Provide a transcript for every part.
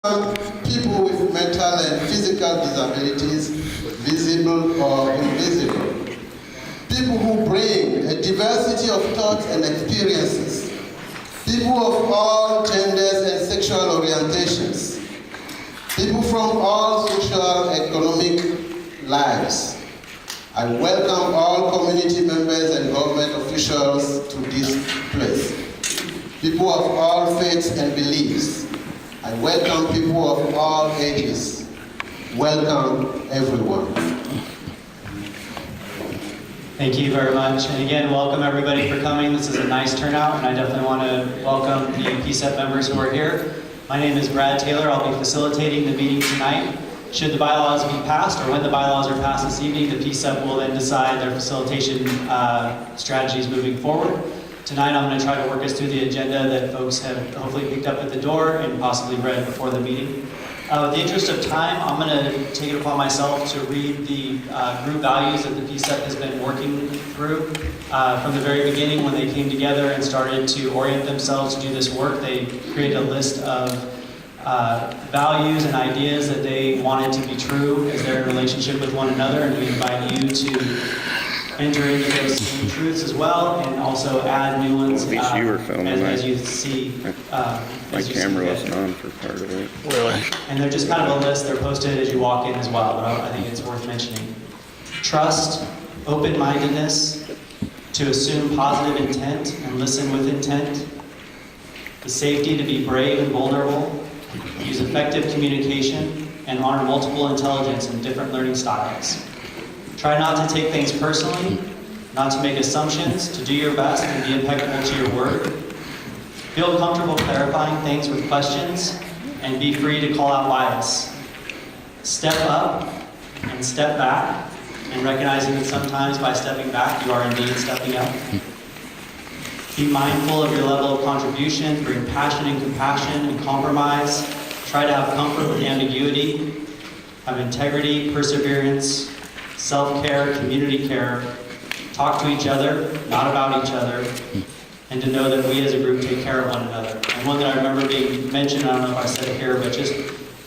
people with mental and physical disabilities, visible or invisible. People who bring a diversity of thoughts and experiences. People of all genders and sexual orientations. People from all social and economic lives. I welcome all community members and government officials to this place. People of all faiths and beliefs. I welcome people of all ages. Welcome, everyone. Thank you very much. And again, welcome everybody for coming. This is a nice turnout, and I definitely want to welcome the PSEP members who are here. My name is Brad Taylor. I'll be facilitating the meeting tonight. Should the bylaws be passed, or when the bylaws are passed this evening, the PSEP will then decide their facilitation strategies moving forward. Tonight I'm going to try to work us through the agenda that folks have hopefully picked up at the door and possibly read before the meeting. In the interest of time, I'm going to take it upon myself to read the group values that the PSEP has been working through. From the very beginning, when they came together and started to orient themselves to do this work, they created a list of values and ideas that they wanted to be true as they're in relationship with one another, and we invite you to enter into those same truths as well, and also add new ones At least you were filming as you see. My camera wasn't on for part of it. Really? And they're just kind of a list. They're posted as you walk in as well, but I think it's worth mentioning. Trust, open-mindedness, to assume positive intent and listen with intent. The safety to be brave and vulnerable. Use effective communication and honor multiple intelligence and different learning styles. Try not to take things personally, not to make assumptions, to do your best and be impeccable to your word. Feel comfortable clarifying things with questions and be free to call out bias. Step up and step back, and recognizing that sometimes by stepping back, you are indeed stepping up. Be mindful of your level of contribution, bring passion and compassion and compromise. Try to have comfort with ambiguity, have integrity, perseverance, self-care, community care, talk to each other, not about each other, and to know that we as a group take care of one another. And one that I remember being mentioned, I don't know if I said it here, but just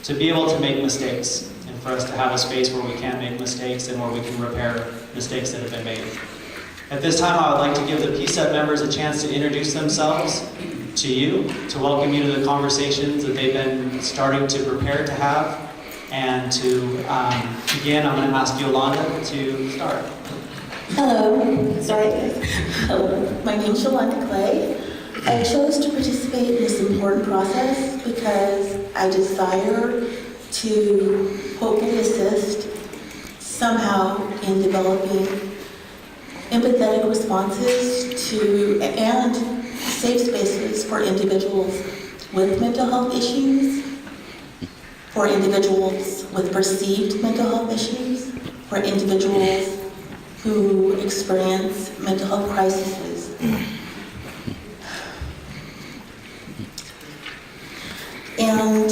to be able to make mistakes, and for us to have a space where we can make mistakes and where we can repair mistakes that have been made. At this time, I would like to give the PSEP members a chance to introduce themselves to you, to welcome you to the conversations that they've been starting to prepare to have. And to begin, I'm going to ask Yolanda to start. Hello, sorry guys. Hello, my name is Yolanda Clay. I chose to participate in this important process because I desire to hopefully assist somehow in developing empathetic responses to and safe spaces for individuals with mental health issues, for individuals with perceived mental health issues, for individuals who experience mental health crises. And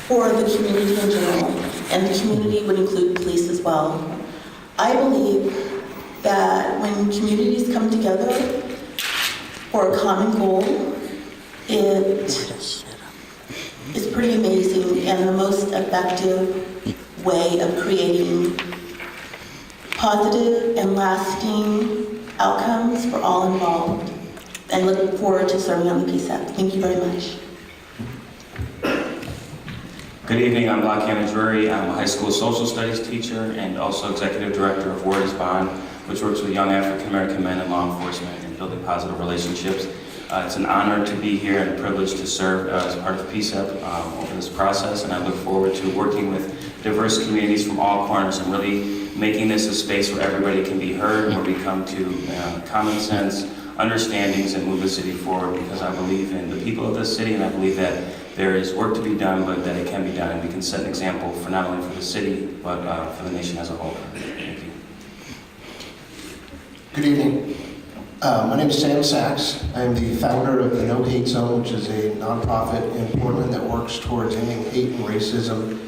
for the community in general, and the community would include police as well. I believe that when communities come together for a common goal, it's pretty amazing and the most effective way of creating positive and lasting outcomes for all involved. And looking forward to serving on the PSEP. Thank you very much. Good evening, I'm Lockhannah Drury. I'm a high school social studies teacher and also executive director of Word is Bond, which works with young African American men in law enforcement and building positive relationships. It's an honor to be here and a privilege to serve as part of PSEP over this process, and I look forward to working with diverse communities from all corners and really making this a space where everybody can be heard, where we come to common sense understandings and move the city forward, because I believe in the people of this city, and I believe that there is work to be done, but that it can be done, and we can set an example for not only for the city, but for the nation as a whole. Thank you. Good evening. My name is Sam Sachs. I am the founder of the No Hate Zone, which is a nonprofit in Portland that works towards ending hate and racism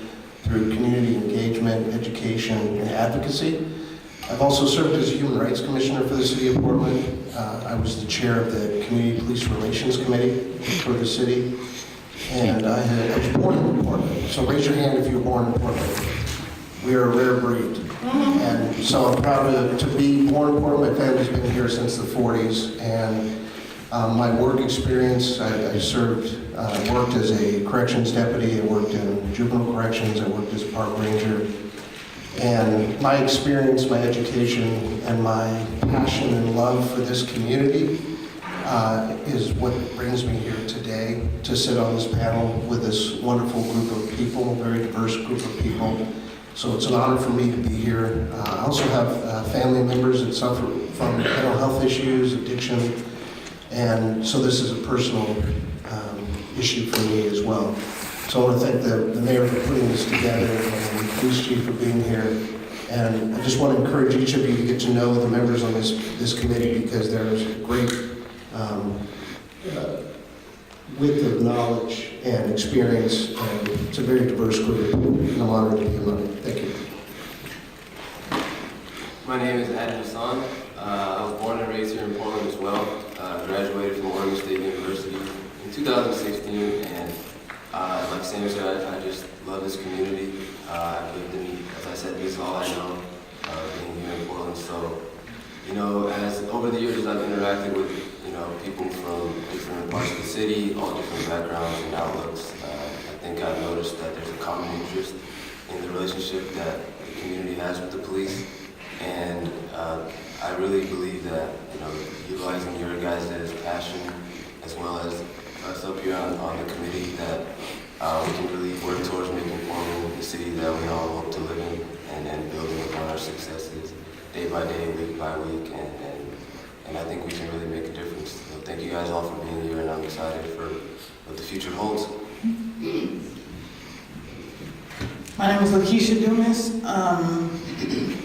through community engagement, education, and advocacy. I've also served as a Human Rights Commissioner for the City of Portland. I was the chair of the Community Police Relations Committee for the city. And I was born in Portland, so raise your hand if you were born in Portland. We are a rare breed. And so I'm proud to be born in Portland. My family's been here since the 40s. And my work experience, I worked as a corrections deputy, I worked in juvenile corrections, I worked as a park ranger. And my experience, my education, and my passion and love for this community is what brings me here today to sit on this panel with this wonderful group of people, a very diverse group of people. So it's an honor for me to be here. I also have family members that suffer from mental health issues, addiction, and so this is a personal issue for me as well. So I want to thank the mayor for putting this together and the police chief for being here. And I just want to encourage each of you to get to know the members on this committee because there's a great width of knowledge and experience, and it's a very diverse group, and I'm honored to be among it. Thank you. My name is Adam Hassan. I was born and raised here in Portland as well. Graduated from Oregon State University in 2016, and like Sam said, I just love this community. I've lived in, as I said, this is all I know, being here in Portland. So, you know, as over the years as I've interacted with, you know, people from different parts of the city, all different backgrounds and outlooks, I think I've noticed that there's a common interest in the relationship that the community has with the police. And I really believe that, you know, utilizing your guys' passion as well as us up here on the committee, that we can really work towards making Portland the city that we all hope to live in, and building upon our successes day by day, week by week, and I think we can really make a difference. So thank you guys all for being here, and I'm excited for what the future holds. My name is Lakeisha Dumas.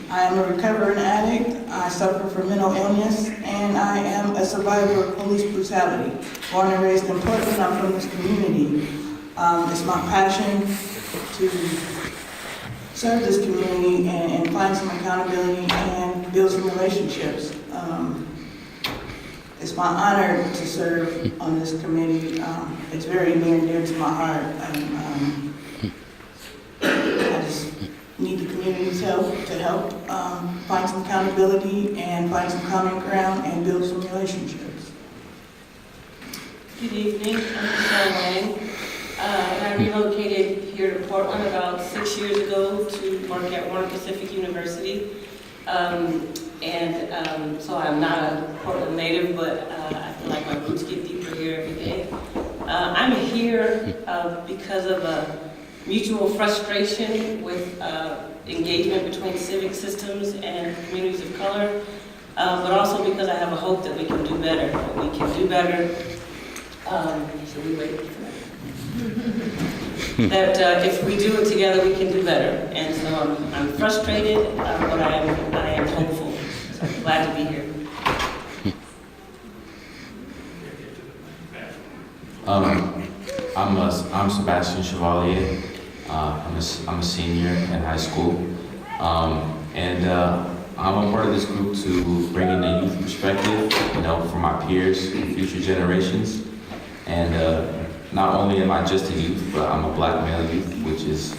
I am a recovering addict. I suffer from mental illness, and I am a survivor of police brutality. Born and raised in Portland, I'm from this community. It's my passion to serve this community and find some accountability and build some relationships. It's my honor to serve on this committee. It's very near and dear to my heart. I just need the community's help to help find some accountability and find some common ground and build some relationships. Good evening, I'm Michelle Lang. I relocated here to Portland about 6 years ago to work at Warner Pacific University. So I'm not a Portland native, but I feel like my roots get deeper here every day. I'm here because of a mutual frustration with engagement between civic systems and communities of color, but also because I have a hope that we can do better. We can do better. Should we wait for that? That if we do it together, we can do better. And so I'm frustrated, but I am hopeful. So I'm glad to be here. I'm Sebastian Chevalier. I'm a senior in high school, and I'm a part of this group to bring in a youth perspective, you know, for my peers and future generations. And not only am I just a youth, but I'm a black male youth, which is a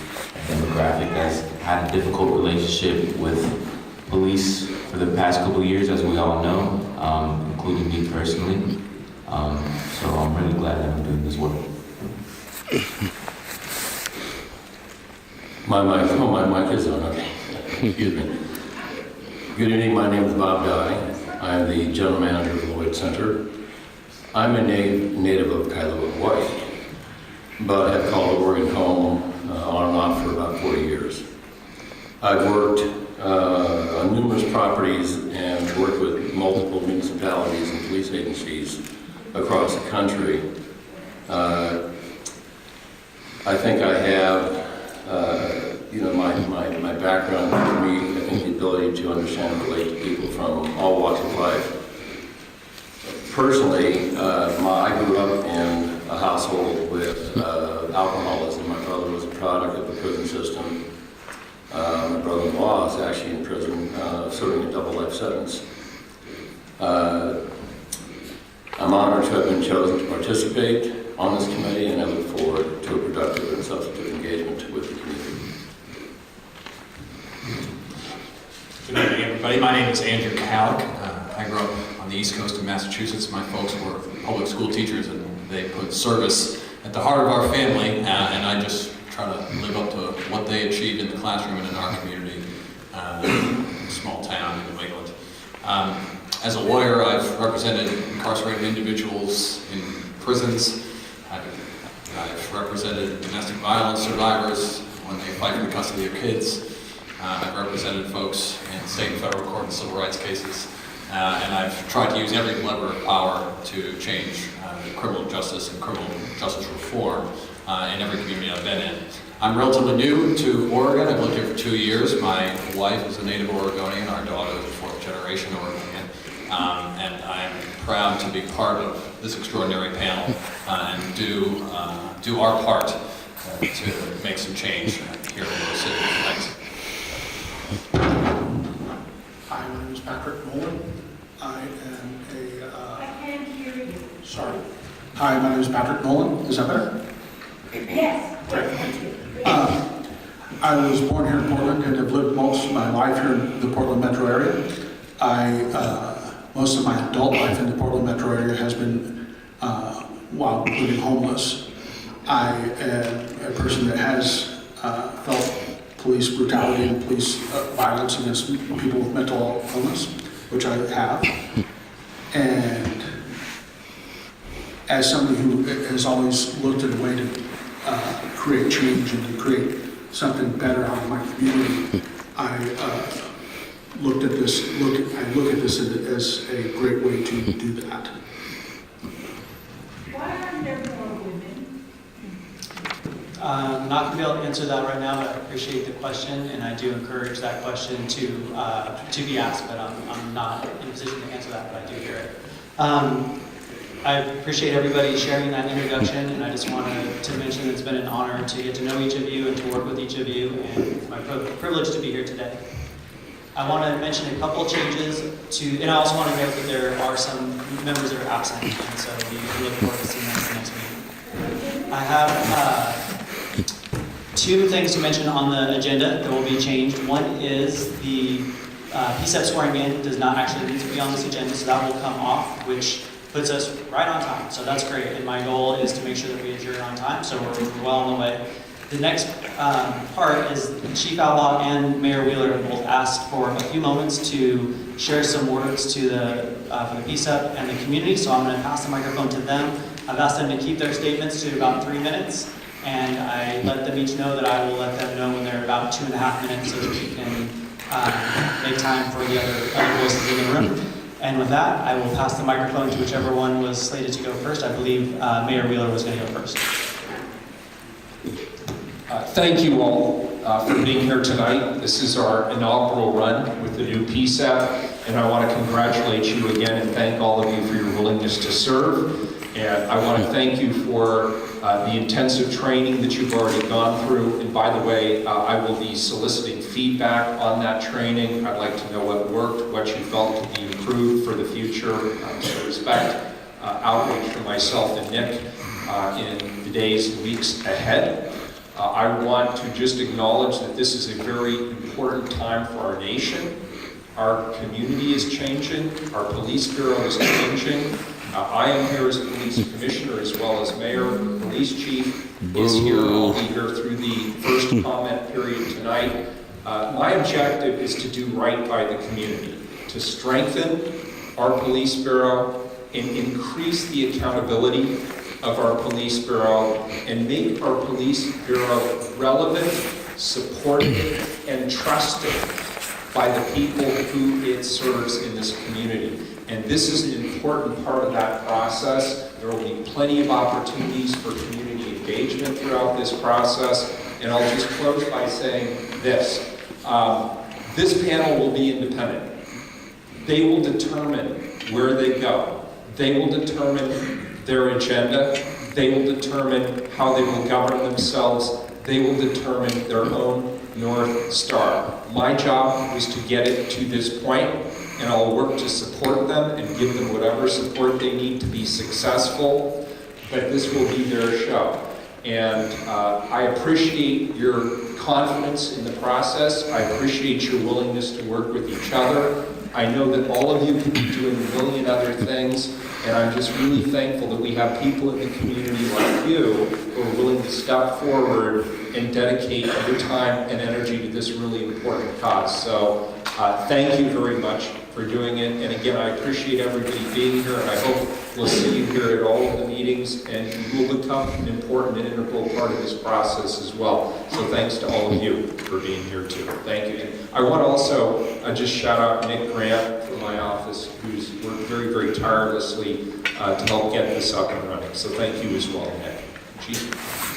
demographic that's had a difficult relationship with police for the past couple of years, as we all know, including me personally. So I'm really glad that I'm doing this work. My mic is on, okay. Excuse me. Good evening, my name is Bob Dye. I'm the general manager of the Lloyd Center. I'm a native of Kailua, Hawaii, but have called Oregon home on and off for about 40 years. I've worked on numerous properties and worked with multiple municipalities and police agencies across the country. I think I have my background for me, I think the ability to understand and relate to people from all walks of life. Personally, I grew up in a household with alcoholism. My brother was a product of the prison system. My brother-in-law is actually in prison, serving a double life sentence. I'm honored to have been chosen to participate. on this committee, and I look forward to a productive and substantive engagement with the community. Good evening, everybody. My name is Andrew Kahalik. I grew up on the East Coast of Massachusetts. My folks were public school teachers, and they put service at the heart of our family, and I just try to live up to what they achieved in the classroom and in our community, in a small town in New England. As a lawyer, I've represented incarcerated individuals in prisons. I've represented domestic violence survivors when they fight for the custody of kids. I've represented folks in state and federal court and civil rights cases. And I've tried to use every lever of power to change criminal justice and criminal justice reform in every community I've been in. I'm relatively new to Oregon. I've lived here for 2 years. My wife is a native Oregonian. Our daughter is a fourth-generation Oregonian. And I am proud to be part of this extraordinary panel and do our part to make some change here in the city. Thanks. Hi, my name is Patrick Nolan. I am a... I can't hear you. Sorry. Hi, my name is Patrick Nolan. Is that better? Yes. Great, thank you. I was born here in Portland and have lived most of my life here in the Portland metro area. Most of my adult life in the Portland metro area has been while living homeless. I am a person that has felt police brutality and police violence against people with mental illness, which I have. And as somebody who has always looked at a way to create change and to create something better out of my community, I look at this as a great way to do that. Why aren't there more women? I'm not going to be able to answer that right now, but I appreciate the question, and I do encourage that question to be asked, but I'm not in a position to answer that, but I do hear it. I appreciate everybody sharing that introduction, and I just wanted to mention it's been an honor to get to know each of you and to work with each of you, and it's my privilege to be here today. I want to mention a couple changes and I also want to note that there are some members that are absent, and so we look forward to seeing them at the next meeting. I have 2 things to mention on the agenda that will be changed. One is the PSEP swearing in does not actually need to be on this agenda, so that will come off, which puts us right on time. So that's great, and my goal is to make sure that we adjourn on time, so we're well on the way. The next part is Chief Outlaw and Mayor Wheeler have both asked for a few moments to share some words to for the PSEP and the community, so I'm going to pass the microphone to them. I've asked them to keep their statements to about 3 minutes, and I let them each know that I will let them know when they're about 2.5 minutes so that we can make time for the other voices in the room. And with that, I will pass the microphone to whichever one was slated to go first. I believe Mayor Wheeler was going to go first. Thank you all for being here tonight. This is our inaugural run with the new PSEP, and I want to congratulate you again and thank all of you for your willingness to serve. And I want to thank you for the intensive training that you've already gone through. And by the way, I will be soliciting feedback on that training. I'd like to know what worked, what you felt to be improved for the future. So respect outreach from myself and Nick in the days and weeks ahead. I want to just acknowledge that this is a very important time for our nation. Our community is changing. Our police bureau is changing. I am here as a police commissioner as well as mayor. The police chief is here. I'll be here through the first comment period tonight. My objective is to do right by the community, to strengthen our police bureau and increase the accountability of our police bureau and make our police bureau relevant, supported, and trusted by the people who it serves in this community. And this is an important part of that process. There will be plenty of opportunities for community engagement throughout this process. And I'll just close by saying this. This panel will be independent. They will determine where they go. They will determine their agenda. They will determine how they will govern themselves. They will determine their own North Star. My job was to get it to this point, and I'll work to support them and give them whatever support they need to be successful. but this will be their show. And I appreciate your confidence in the process. I appreciate your willingness to work with each other. I know that all of you could be doing a million other things, and I'm just really thankful that we have people in the community like you who are willing to step forward and dedicate your time and energy to this really important cause. So thank you very much for doing it. And again, I appreciate everybody being here, and I hope we'll see you here at all of the meetings, and you will become an important and integral part of this process as well. So thanks to all of you for being here too. Thank you. And I want to also just shout out Nick Grant from my office, who's worked very, very tirelessly to help get this up and running. So thank you as well, Nick. Chief.